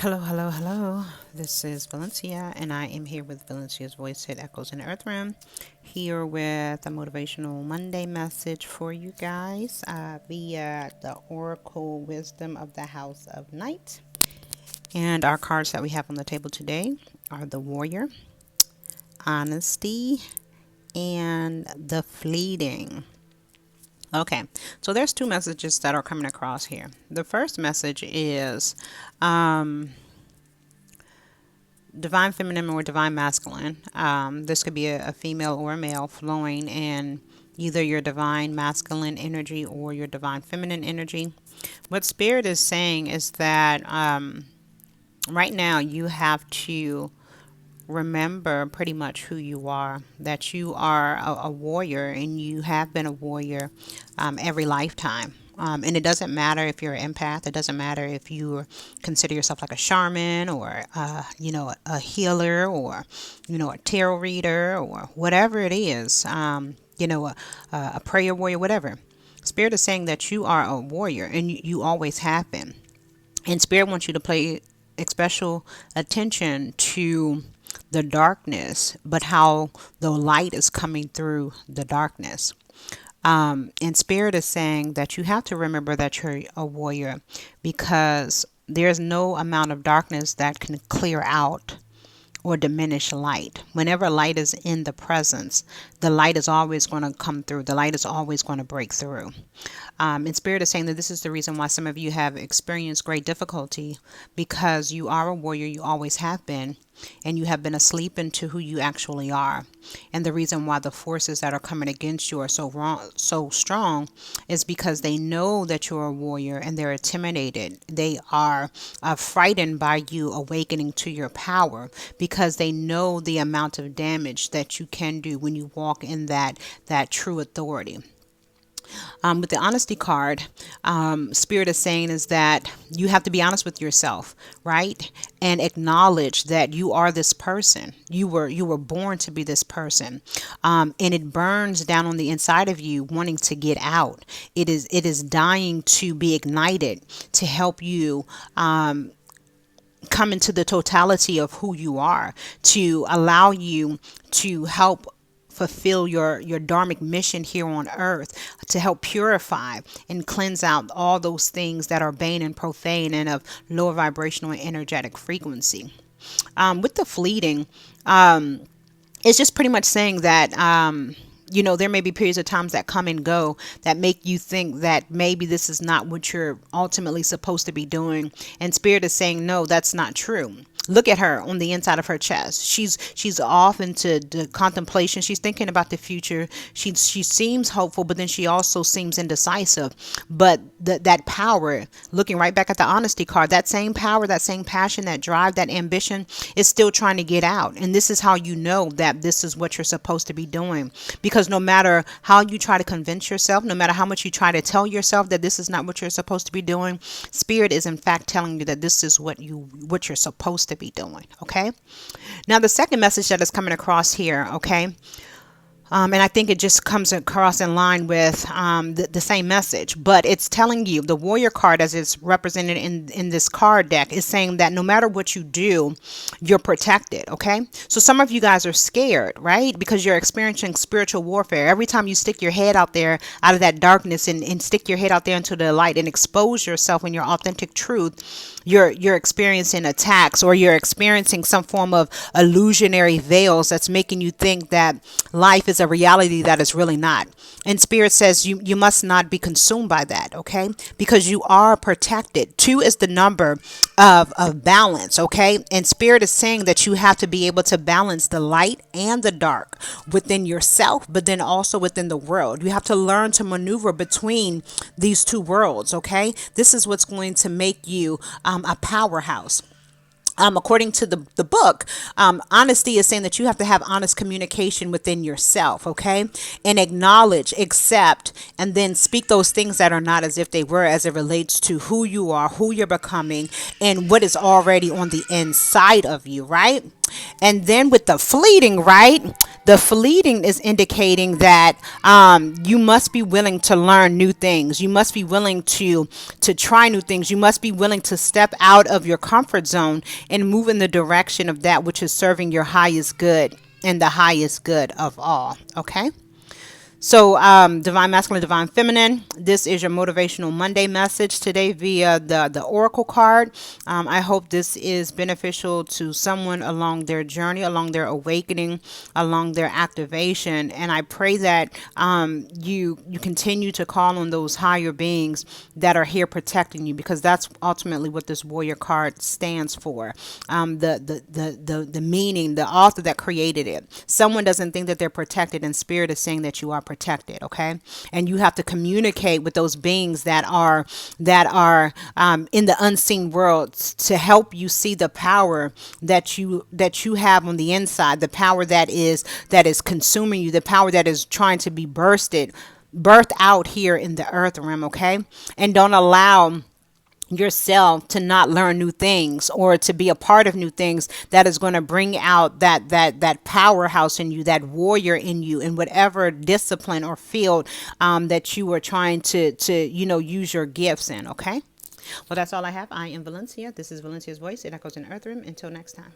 Hello, hello, hello. This is Valencia, and I am here with Valencia's Voice. It echoes in the Earth Realm, here with a motivational Monday message for you guys via the Oracle Wisdom of the House of Night. And our cards that we have on the table today are the Warrior, Honesty, and the Fleeting. Okay, so there's two messages that are coming across here. The first message is divine feminine or divine masculine. This could be a female or a male flowing in either your divine masculine energy or your divine feminine energy. What Spirit is saying is that right now you have to remember pretty much who you are, that you are a warrior and you have been a warrior every lifetime. And it doesn't matter if you're an empath. It doesn't matter if you consider yourself like a shaman or, a healer or, a tarot reader or whatever it is, a prayer warrior, whatever. Spirit is saying that you are a warrior and you always have been. And Spirit wants you to pay special attention to the darkness, but how the light is coming through the darkness. And Spirit is saying that you have to remember that you're a warrior because there's no amount of darkness that can clear out or diminish light. Whenever light is in the presence, the light is always going to come through. The light is always going to break through. And Spirit is saying that this is the reason why some of you have experienced great difficulty because you are a warrior, you always have been, and you have been asleep into who you actually are. And the reason why the forces that are coming against you are so strong is because they know that you're a warrior and they're intimidated. They are frightened by you awakening to your power because they know the amount of damage that you can do when you walk in that true authority. With the honesty card, Spirit is saying is that you have to be honest with yourself, right? And acknowledge that you are this person. You were born to be this person. And it burns down on the inside of you wanting to get out. It is dying to be ignited to help you come into the totality of who you are, to allow you to help fulfill your dharmic mission here on earth, to help purify and cleanse out all those things that are bane and profane and of lower vibrational and energetic frequency. With the fleeting, it's just pretty much saying that there may be periods of times that come and go that make you think that maybe this is not what you're ultimately supposed to be doing. And Spirit is saying, no, that's not true. Look at her on the inside of her chest. She's off into the contemplation. She's thinking about the future. She seems hopeful, but then she also seems indecisive. But that power, looking right back at the honesty card, that same power, that same passion, that drive, that ambition is still trying to get out. And this is how you know that this is what you're supposed to be doing. Because no matter how you try to convince yourself, no matter how much you try to tell yourself that this is not what you're supposed to be doing, Spirit is in fact telling you that this is what you're supposed to be doing. Okay. Now the second message that is coming across here. Okay. And I think it just comes across in line with the same message, but it's telling you the warrior card as it's represented in this card deck is saying that no matter what you do, you're protected. Okay. So some of you guys are scared, right? Because you're experiencing spiritual warfare. Every time you stick your head out there out of that darkness and stick your head out there into the light and expose yourself in your authentic truth, you're experiencing attacks or you're experiencing some form of illusionary veils that's making you think that life is a reality that is really not. And Spirit says you must not be consumed by that, okay? Because you are protected. 2 is the number of balance, okay? And Spirit is saying that you have to be able to balance the light and the dark within yourself, but then also within the world. You have to learn to maneuver between these two worlds, okay? This is what's going to make you a powerhouse. According to the book, honesty is saying that you have to have honest communication within yourself, okay? And acknowledge, accept, and then speak those things that are not as if they were as it relates to who you are, who you're becoming, and what is already on the inside of you, right? And then with the fleeting, right? The fleeting is indicating that you must be willing to learn new things. You must be willing to try new things. You must be willing to step out of your comfort zone and move in the direction of that which is serving your highest good and the highest good of all. Okay. So, divine masculine, divine feminine. This is your motivational Monday message today via the Oracle card. I hope this is beneficial to someone along their journey, along their awakening, along their activation. And I pray that you continue to call on those higher beings that are here protecting you, because that's ultimately what this warrior card stands for. The meaning, the author that created it. Someone doesn't think that they're protected, and spirit is saying that you are protected. Okay. And you have to communicate with those beings that are in the unseen world to help you see the power that you have on the inside, the power that is consuming you, the power that is trying to be birthed out here in the earth realm. Okay. And don't allow yourself to not learn new things or to be a part of new things that is going to bring out that powerhouse in you, that warrior in you, in whatever discipline or field that you are trying to use your gifts in. Okay. Well, that's all I have. I am Valencia. This is Valencia's voice. It echoes in the earth room. Until next time.